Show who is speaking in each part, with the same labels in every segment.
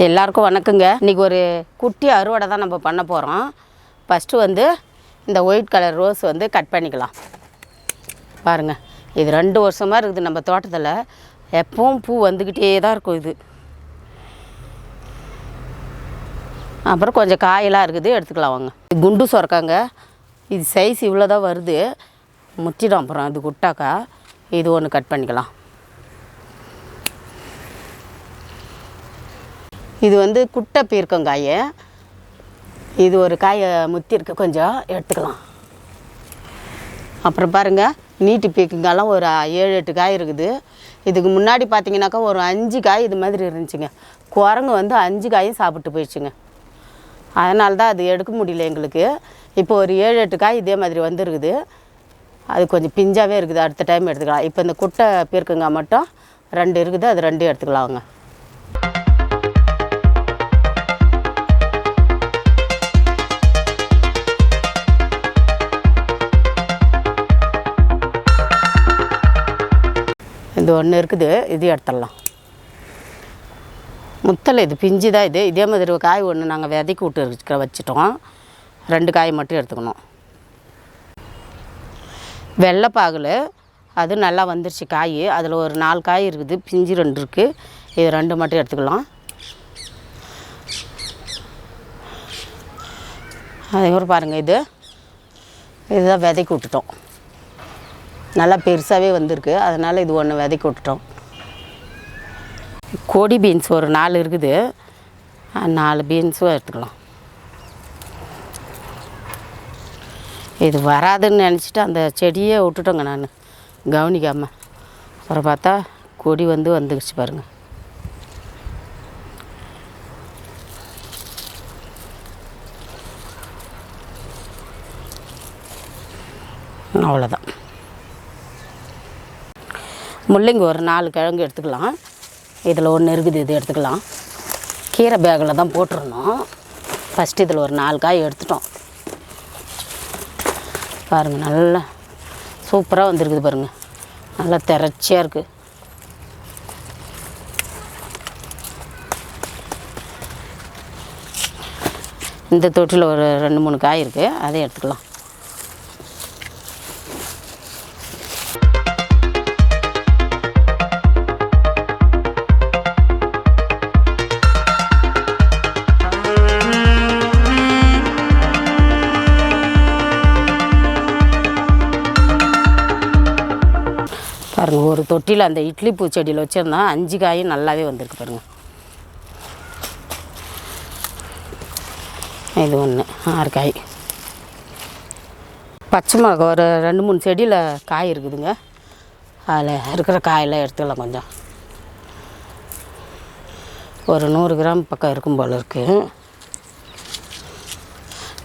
Speaker 1: எல்லாருக்கும் வணக்கங்க. இன்றைக்கி ஒரு குட்டி அறுவடை தான் நம்ம பண்ண போகிறோம். ஃபஸ்ட்டு வந்து இந்த ஒயிட் கலர் ரோஸ் வந்து கட் பண்ணிக்கலாம். பாருங்கள், இது 2 வருஷமாக இருக்குது நம்ம தோட்டத்தில். எப்பவும் பூ வந்துக்கிட்டே தான் இருக்கும். இது அப்புறம் கொஞ்சம் காயெல்லாம் இருக்குது, எடுத்துக்கலாம் வாங்க. இது குண்டு சுரக்காங்க. இது சைஸ் இவ்வளோ தான் வருது, முற்றிடும். அப்புறம் இது குட்டாக்கா இது ஒன்று கட் பண்ணிக்கலாம். இது வந்து குட்டை பீர்க்கங்காய். இது ஒரு காயை முத்திருக்கு, கொஞ்சம் எடுத்துக்கலாம். அப்புறம் பாருங்கள், நீட்டு பீர்க்கங்காயெலாம் ஒரு 7-8 காய் இருக்குது. இதுக்கு முன்னாடி பார்த்தீங்கன்னாக்கா ஒரு 5 காய் இது மாதிரி இருந்துச்சுங்க. குரங்கு வந்து 5 காயும் சாப்பிட்டு போயிடுச்சுங்க. அதனால தான் அது எடுக்க முடியல எங்களுக்கு. இப்போ ஒரு 7-8 காய் இதே மாதிரி வந்துருக்குது. அது கொஞ்சம் பிஞ்சாகவே இருக்குது, அடுத்த டைம் எடுத்துக்கலாம். இப்போ இந்த குட்டை பீர்க்கங்காய் மட்டும் 2 இருக்குது, அது 2 எடுத்துக்கலாங்க. இது ஒன்று இருக்குது, இது எடுத்துடலாம். முத்தலை இது பிஞ்சு தான். இது இதே மாதிரி ஒரு காய் ஒன்று நாங்கள் விதைக்கு விட்டு வச்சிட்டோம். 2 காய் மட்டும் எடுத்துக்கணும். வெள்ளைப்பாகுல அது நல்லா வந்துருச்சு காய். அதில் ஒரு 4 காய் இருக்குது, பிஞ்சு 2 இருக்குது. இது 2 மட்டும் எடுத்துக்கலாம். அதுக்கப்புறம் பாருங்கள், இதுதான் விதைக்கு விட்டுட்டோம். நல்லா பெருசாகவே வந்திருக்கு, அதனால் இது ஒன்று விதைக்கு விட்டுட்டோம். கொடி பீன்ஸ் ஒரு 4 இருக்குது, 4 பீன்ஸும் எடுத்துக்கலாம். இது வராதுன்னு நினச்சிட்டு அந்த செடியே விட்டுட்டோங்க நான், கவனிக்காமல். அப்புறம் பார்த்தா கொடி வந்துடுச்சு பாருங்கள். அவ்வளோதான். முள்ளங்கி ஒரு 4 கிழங்கு எடுத்துக்கலாம். இதில் ஒன்று இருக்குது, இது எடுத்துக்கலாம். கீரை பேக்கில் தான் போட்டிருந்தோம். ஃபஸ்ட்டு இதில் ஒரு 4 காய் எடுத்துட்டோம். பாருங்கள், நல்லா சூப்பராக வந்துருக்குது பாருங்கள். நல்லா திரட்சியாக இருக்குது. இந்த தொட்டியில் ஒரு 2-3 காய் இருக்குது, அதை எடுத்துக்கலாம். பாருங்கள், ஒரு தொட்டியில் அந்த இட்லி பூச்செடியில் வச்சுருந்தா 5 காயும் நல்லாவே வந்திருக்கு பாருங்கள். இது ஒன்று 6 காய். பச்சை மிளகா ஒரு 2-3 செடியில் காய் இருக்குதுங்க. அதில் இருக்கிற காயெல்லாம் எடுத்துக்கலாம். கொஞ்சம் ஒரு 100 கிராம் பக்கம் இருக்கும் போல் இருக்குது.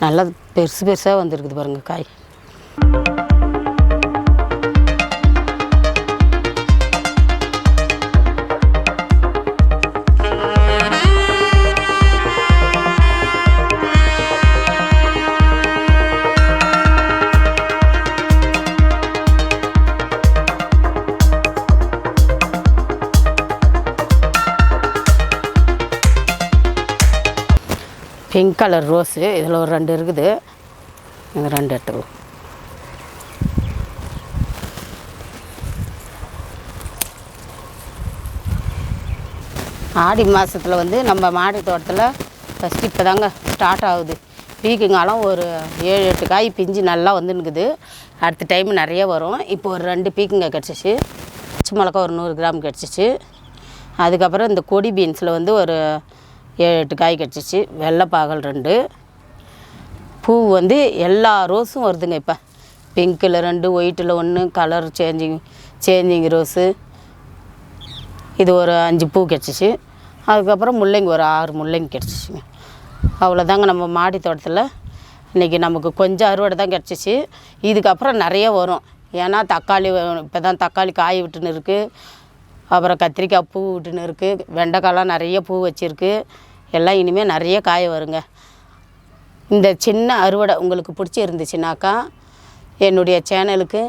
Speaker 1: நல்லா பெருசு பெருசாக வந்துருக்குது பாருங்கள் காய். பிங்க் கலர் ரோஸு இதில் ஒரு 2 இருக்குது, இந்த 2 எடுத்துக்கலாம். ஆடி மாதத்தில் வந்து நம்ம மாடி தோட்டத்தில் ஃபஸ்ட்டு இப்போ தாங்க ஸ்டார்ட் ஆகுது. பீக்கங்காலம் ஒரு 7-8 காய் பிஞ்சு நல்லா வந்துன்னுக்குது. அடுத்த டைம் நிறைய வரும். இப்போ ஒரு 2 பீக்கங்காய் கிடச்சிச்சு. பச்சை மிளகா ஒரு 100 கிராம் கிடச்சிச்சு. அதுக்கப்புறம் இந்த கொடி பீன்ஸில் வந்து ஒரு 7-8 காய் கிடச்சிச்சு. வெள்ளைப்பாகல் 2. பூ வந்து எல்லா ரோஸும் வருதுங்க. இப்போ பிங்க்கில் 2, ஒயிட்டில் 1, கலர் சேஞ்சிங் ரோஸு. இது ஒரு 5 பூ கிடச்சிச்சு. அதுக்கப்புறம் முள்ளங்கி ஒரு 6 முள்ளங்கி கிடச்சிச்சுங்க. அவ்வளோதாங்க நம்ம மாடி தோட்டத்தில். இன்றைக்கி நமக்கு கொஞ்சம் அறுவடை தான் கிடச்சிச்சு. இதுக்கப்புறம் நிறைய வரும். ஏன்னா தக்காளி இப்போ தான் தக்காளி காய் விட்டுன்னு இருக்குது. அப்புறம் கத்திரிக்காய் பூ விட்டுன்னு இருக்குது. வெண்டைக்காயெலாம் நிறைய பூ வச்சுருக்கு. எல்லாம் இனிமேல் நிறைய காய் வருங்க. இந்த சின்ன அறுவடை உங்களுக்கு பிடிச்சிருந்துச்சுனாக்கா என்னுடைய சேனலுக்கு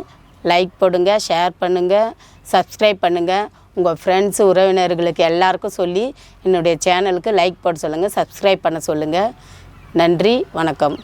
Speaker 1: லைக் போடுங்க, ஷேர் பண்ணுங்கள், சப்ஸ்கிரைப் பண்ணுங்கள். உங்கள் ஃப்ரெண்ட்ஸ் உறவினர்களுக்கு எல்லாருக்கும் சொல்லி என்னுடைய சேனலுக்கு லைக் போட சொல்லுங்கள், சப்ஸ்கிரைப் பண்ண சொல்லுங்கள். நன்றி, வணக்கம்.